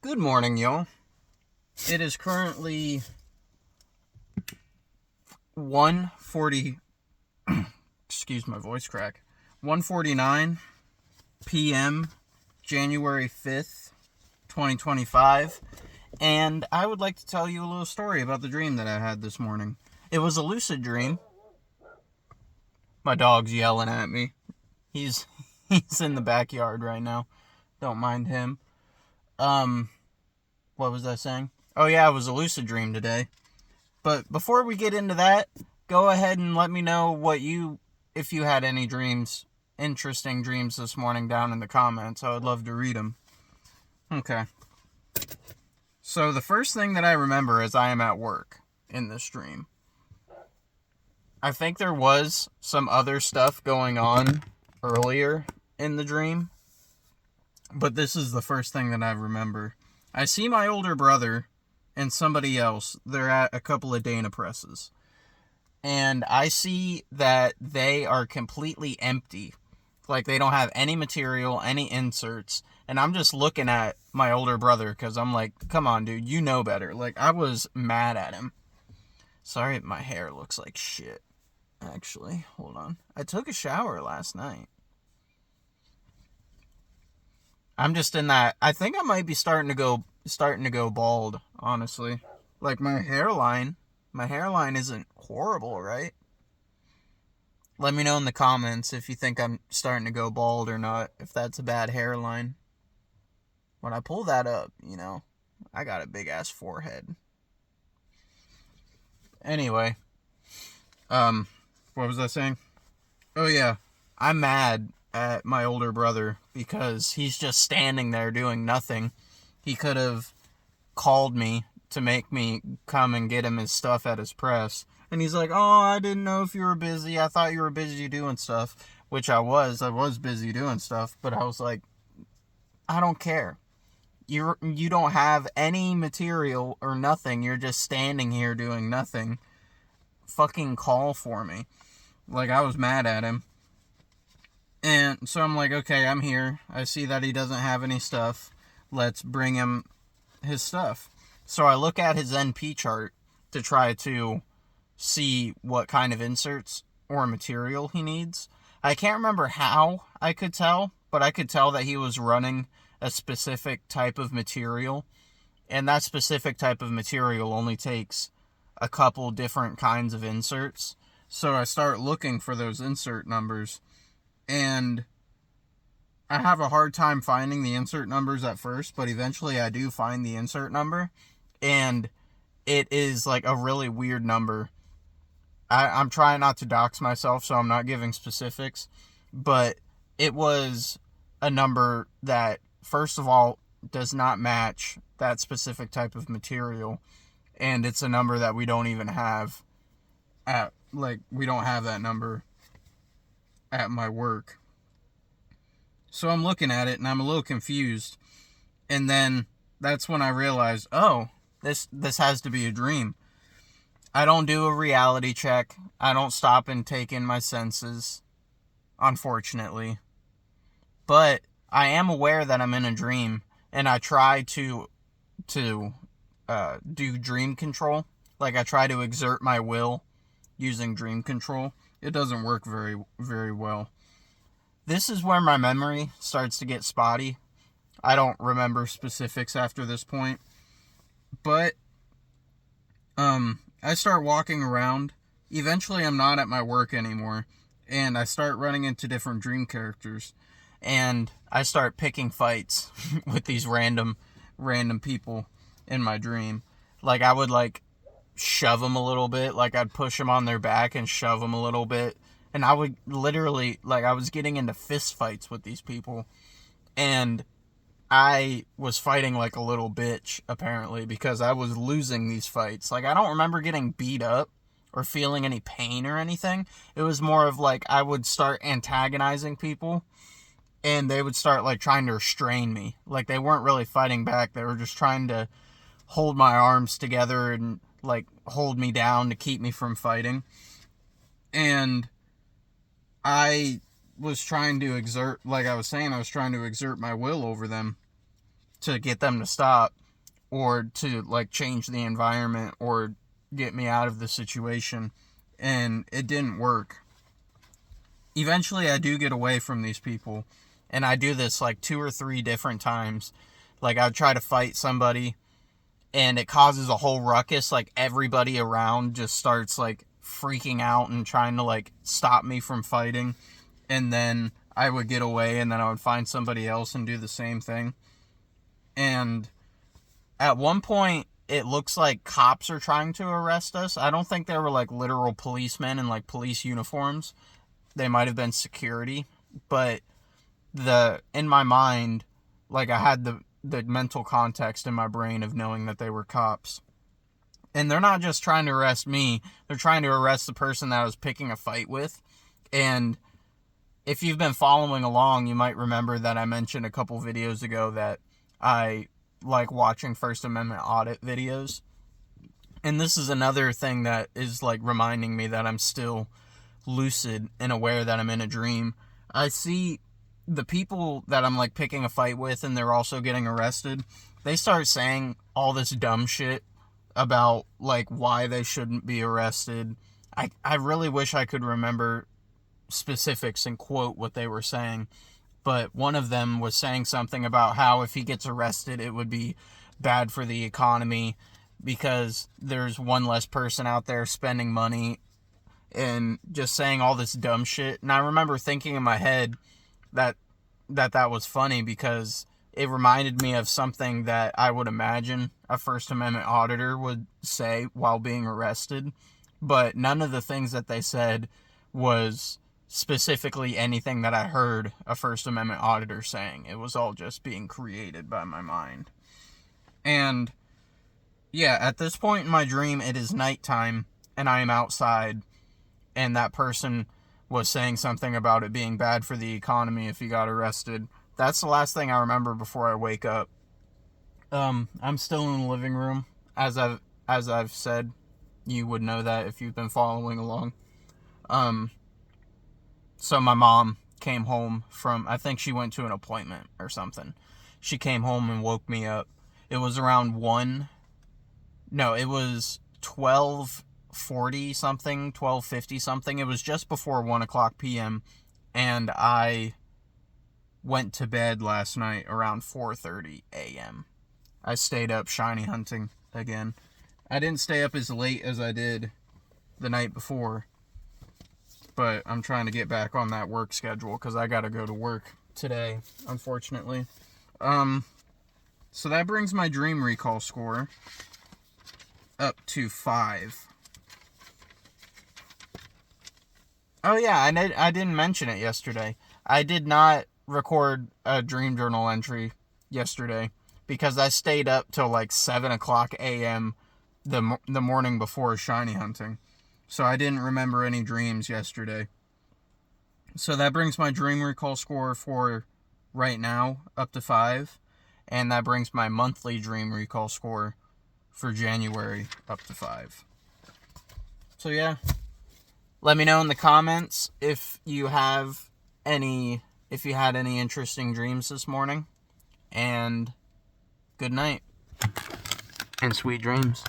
Good morning, y'all. It is currently 1:40. Excuse my voice crack. 1:49 p.m. January 5th, 2025. And I would like to tell you a little story about the dream that I had this morning. It was a lucid dream. My dog's yelling at me. He's in the backyard right now. Don't mind him. What was I saying? Oh yeah, it was a lucid dream today. But before we get into that, go ahead and let me know if you had any dreams, interesting dreams this morning down in the comments. I would love to read them. Okay. So the first thing that I remember is I am at work in this dream. I think there was some other stuff going on earlier in the dream, but this is the first thing that I remember. I see my older brother and somebody else. They're at a couple of Dana presses. And I see that they are completely empty. Like they don't have any material, any inserts. And I'm just looking at my older brother because I'm like, come on, dude, you know better. Like, I was mad at him. Sorry, my hair looks like shit. Actually, hold on. I took a shower last night. I'm just in that. I think I might be starting to go bald, honestly. Like my hairline isn't horrible, right? Let me know in the comments if you think I'm starting to go bald or not, if that's a bad hairline. When I pull that up, I got a big ass forehead. Anyway, what was I saying? Oh yeah, I'm mad at my older brother because he's just standing there doing nothing. He could have called me to make me come and get him his stuff at his press. And he's like, oh, I didn't know if you were busy. I thought you were busy doing stuff. Which I was. I was busy doing stuff. But I was like, I don't care. You don't have any material or nothing. You're just standing here doing nothing. Fucking call for me. Like, I was mad at him. And so I'm like, okay, I'm here. I see that he doesn't have any stuff. Let's bring him his stuff. So I look at his NP chart to try to see what kind of inserts or material he needs. I can't remember how I could tell, but I could tell that he was running a specific type of material. And that specific type of material only takes a couple different kinds of inserts. So I start looking for those insert numbers. And I have a hard time finding the insert numbers at first, but eventually I do find the insert number. And it is like a really weird number. I'm trying not to dox myself, so I'm not giving specifics. But it was a number that, first of all, does not match that specific type of material. And it's a number that we don't even have we don't have that number at my work. So I'm looking at it and I'm a little confused. And then that's when I realized, oh, this has to be a dream. I don't do a reality check. I don't stop and take in my senses, unfortunately. But I am aware that I'm in a dream, and I try to do dream control. Like, I try to exert my will using dream control. It doesn't work very, very well. This is where my memory starts to get spotty. I don't remember specifics after this point. But I start walking around. Eventually I'm not at my work anymore. And I start running into different dream characters. And I start picking fights with these random people in my dream. Like, I would shove them a little bit. Like, I'd push them on their back and shove them a little bit. And I would literally, I was getting into fist fights with these people. And I was fighting like a little bitch, apparently, because I was losing these fights. Like, I don't remember getting beat up or feeling any pain or anything. It was more of I would start antagonizing people, and they would start trying to restrain me. Like, they weren't really fighting back. They were just trying to hold my arms together and hold me down to keep me from fighting. And I was trying to exert, I was trying to exert my will over them. to get them to stop, or to like change the environment or get me out of the situation, and it didn't work. Eventually I do get away from these people, and I do this like 2 or 3 different times. Like, I try to fight somebody and it causes a whole ruckus, like everybody around just starts like freaking out and trying to like stop me from fighting, and then I would get away, and then I would find somebody else and do the same thing. And at one point, it looks like cops are trying to arrest us. I don't think they were like literal policemen in like police uniforms. They might have been security, but in my mind, like, I had the mental context in my brain of knowing that they were cops. And they're not just trying to arrest me, they're trying to arrest the person that I was picking a fight with. And if you've been following along, you might remember that I mentioned a couple videos ago that I like watching First Amendment audit videos. And this is another thing that is like reminding me that I'm still lucid and aware that I'm in a dream. I see the people that I'm like picking a fight with and they're also getting arrested. They start saying all this dumb shit about like why they shouldn't be arrested. I really wish I could remember specifics and quote what they were saying, but one of them was saying something about how if he gets arrested, it would be bad for the economy because there's one less person out there spending money, and just saying all this dumb shit. And I remember thinking in my head that was funny because it reminded me of something that I would imagine a First Amendment auditor would say while being arrested. But none of the things that they said was specifically anything that I heard a First Amendment auditor saying. It was all just being created by my mind. And yeah, at this point in my dream, it is nighttime and I am outside, and that person was saying something about it being bad for the economy if he got arrested. That's the last thing I remember before I wake up. I'm still in the living room. As I've said, you would know that if you've been following along. So my mom came home from, I think she went to an appointment or something. She came home and woke me up. It was around 12:40 something, 12:50 something. It was just before 1 o'clock p.m. And I went to bed last night around 4:30 a.m. I stayed up shiny hunting again. I didn't stay up as late as I did the night before, but I'm trying to get back on that work schedule because I gotta go to work today, unfortunately. So that brings my dream recall score up to 5. Oh yeah, I didn't mention it yesterday. I did not record a dream journal entry yesterday because I stayed up till like 7 o'clock a.m. the morning before shiny hunting. So I didn't remember any dreams yesterday. So that brings my dream recall score for right now up to 5. And that brings my monthly dream recall score for January up to 5. So yeah. Let me know in the comments if you had any interesting dreams this morning. And good night. And sweet dreams.